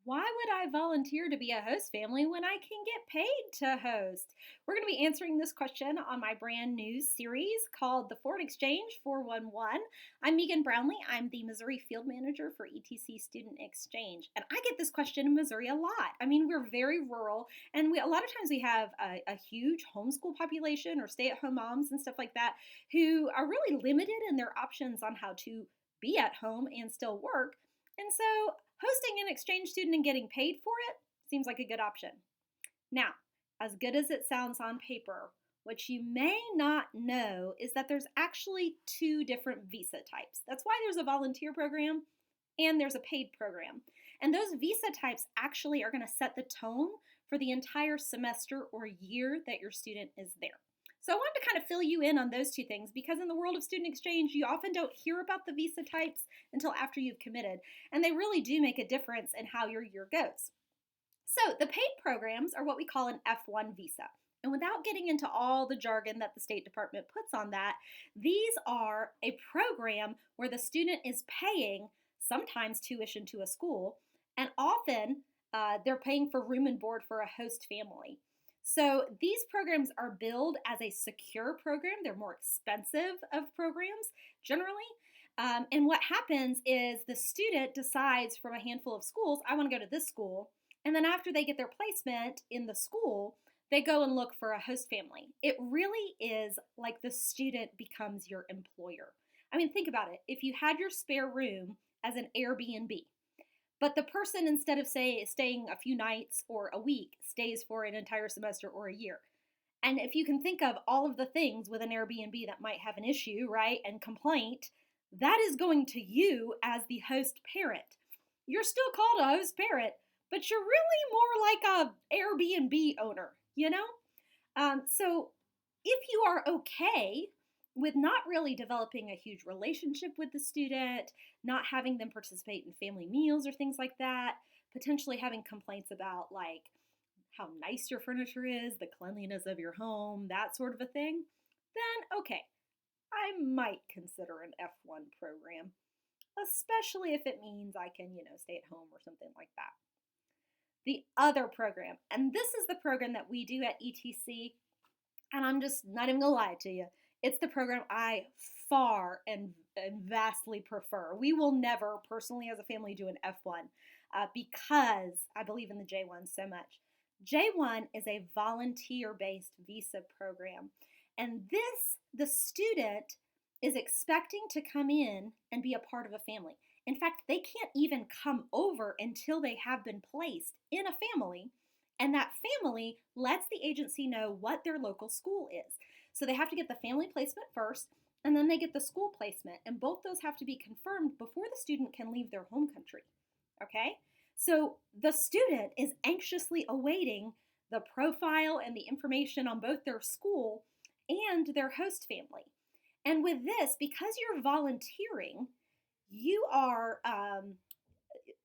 Why would I volunteer to be a host family when I can get paid to host? We're going to be answering this question on my brand new series called The Foreign Exchange 411. I'm Megan Brownlee. I'm the Missouri Field Manager for ETC Student Exchange. And I get this question in Missouri a lot. I mean, we're very rural, and a lot of times we have a huge homeschool population or stay at home moms and stuff like that who are really limited in their options on how to be at home and still work. And so hosting an exchange student and getting paid for it seems like a good option. Now, as good as it sounds on paper, what you may not know is that there's actually two different visa types. That's why there's a volunteer program and there's a paid program. And those visa types actually are going to set the tone for the entire semester or year that your student is there. So I wanted to kind of fill you in on those two things because in the world of student exchange, you often don't hear about the visa types until after you've committed, and they really do make a difference in how your year goes. So the paid programs are what we call an F1 visa. And without getting into all the jargon that the State Department puts on that, these are a program where the student is paying sometimes tuition to a school, and often they're paying for room and board for a host family. So these programs are billed as a secure program. They're more expensive of programs generally. And what happens is the student decides from a handful of schools, I want to go to this school. And then after they get their placement in the school, they go and look for a host family. It really is like the student becomes your employer. I mean, think about it. If you had your spare room as an Airbnb, but the person, instead of staying a few nights or a week, stays for an entire semester or a year. And if you can think of all of the things with an Airbnb that might have an issue, right, and complaint, that is going to you as the host parent. You're still called a host parent, but you're really more like a Airbnb owner, you know? So if you are okay with not really developing a huge relationship with the student, not having them participate in family meals or things like that, potentially having complaints about like how nice your furniture is, the cleanliness of your home, that sort of a thing, then okay, I might consider an F1 program, especially if it means I can, stay at home or something like that. The other program, and this is the program that we do at ETC, and I'm just not even gonna lie to you, it's the program I far and vastly prefer. We will never personally as a family do an F1 because I believe in the J1 so much. J1 is a volunteer based visa program, and the student is expecting to come in and be a part of a family. In fact, they can't even come over until they have been placed in a family, and that family lets the agency know what their local school is. So they have to get the family placement first, and then they get the school placement, and both those have to be confirmed before the student can leave their home country. Okay? So the student is anxiously awaiting the profile and the information on both their school and their host family. And with this, because you're volunteering, you are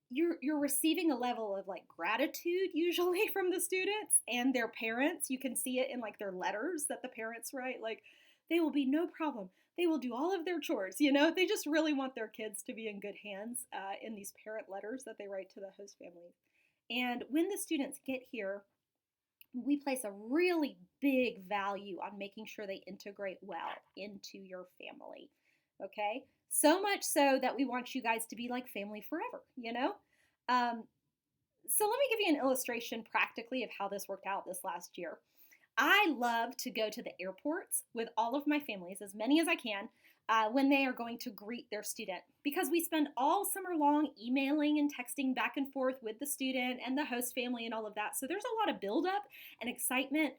you're receiving a level of like gratitude usually from the students and their parents. You can see it in like their letters that the parents write, like they will be no problem, they will do all of their chores, they just really want their kids to be in good hands in these parent letters that they write to the host families. And when the students get here, we place a really big value on making sure they integrate well into your family. Okay? So much so that we want you guys to be like family forever. Um, so let me give you an illustration practically of how this worked out this last year. I love to go to the airports with all of my families, as many as I can, when they are going to greet their student, because we spend all summer long emailing and texting back and forth with the student and the host family and all of that. So there's a lot of buildup and excitement.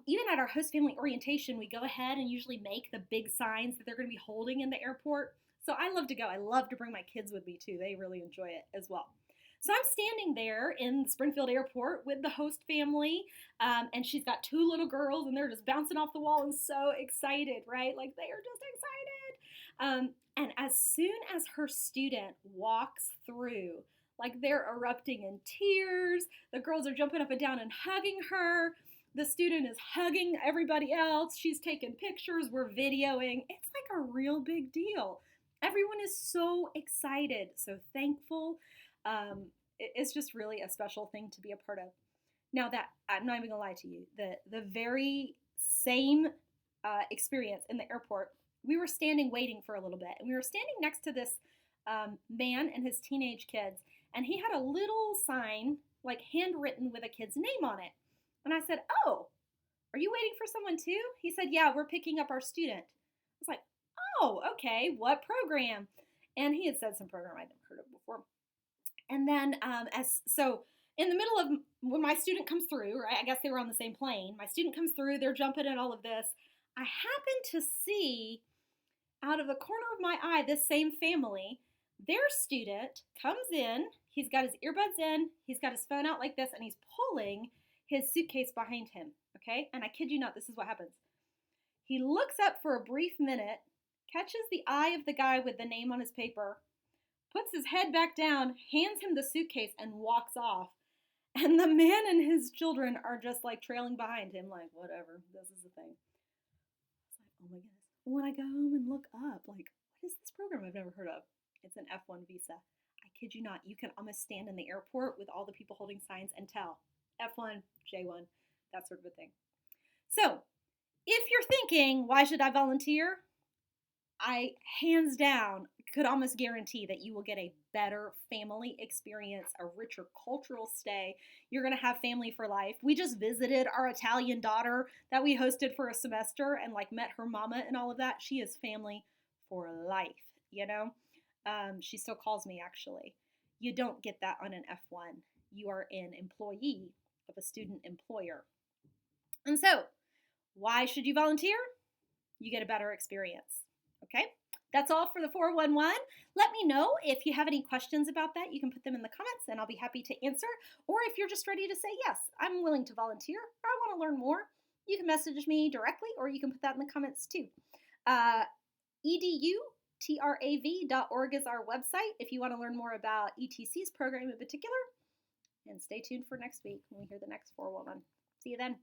Even at our host family orientation, we go ahead and usually make the big signs that they're going to be holding in the airport. So I love to go. I love to bring my kids with me too. They really enjoy it as well. So I'm standing there in Springfield Airport with the host family, and she's got two little girls, and they're just bouncing off the wall and so excited, right? Like they are just excited. And as soon as her student walks through, like they're erupting in tears, the girls are jumping up and down and hugging her. The student is hugging everybody else. She's taking pictures. We're videoing. It's like a real big deal. Everyone is so excited, so thankful. it's just really a special thing to be a part of. Now that I'm not even gonna lie to you, the very same experience in the airport, we were standing waiting for a little bit, and we were standing next to this man and his teenage kids, and he had a little sign like handwritten with a kid's name on it. And I said, "Oh, are you waiting for someone too?" He said, "Yeah, we're picking up our student." I was like, "Oh, okay. What program?" And he had said some program I'd never heard of before. And then, as so, in the middle of when my student comes through, right? I guess they were on the same plane. My student comes through. They're jumping at all of this. I happen to see out of the corner of my eye this same family. Their student comes in. He's got his earbuds in. He's got his phone out like this, and he's pulling his suitcase behind him. Okay, and I kid you not, this is what happens. He looks up for a brief minute, catches the eye of the guy with the name on his paper, puts his head back down, hands him the suitcase, and walks off. And the man and his children are just like trailing behind him, like, whatever, this is the thing. It's like, oh my goodness. When I go home and look up, like, what is this program I've never heard of? It's an F1 visa. I kid you not, you can almost stand in the airport with all the people holding signs and tell F1, J1, that sort of a thing. So, if you're thinking, why should I volunteer? I, hands down, could almost guarantee that you will get a better family experience, a richer cultural stay. You're going to have family for life. We just visited our Italian daughter that we hosted for a semester and like met her mama and all of that. She is family for life, you know? She still calls me actually. You don't get that on an F1. You are an employee of a student employer. And so, why should you volunteer? You get a better experience. Okay, that's all for the 411. Let me know if you have any questions about that. You can put them in the comments and I'll be happy to answer. Or if you're just ready to say, yes, I'm willing to volunteer, or I want to learn more, you can message me directly or you can put that in the comments too. edutrav.org is our website if you want to learn more about ETC's program in particular. And stay tuned for next week when we hear the next 411. See you then.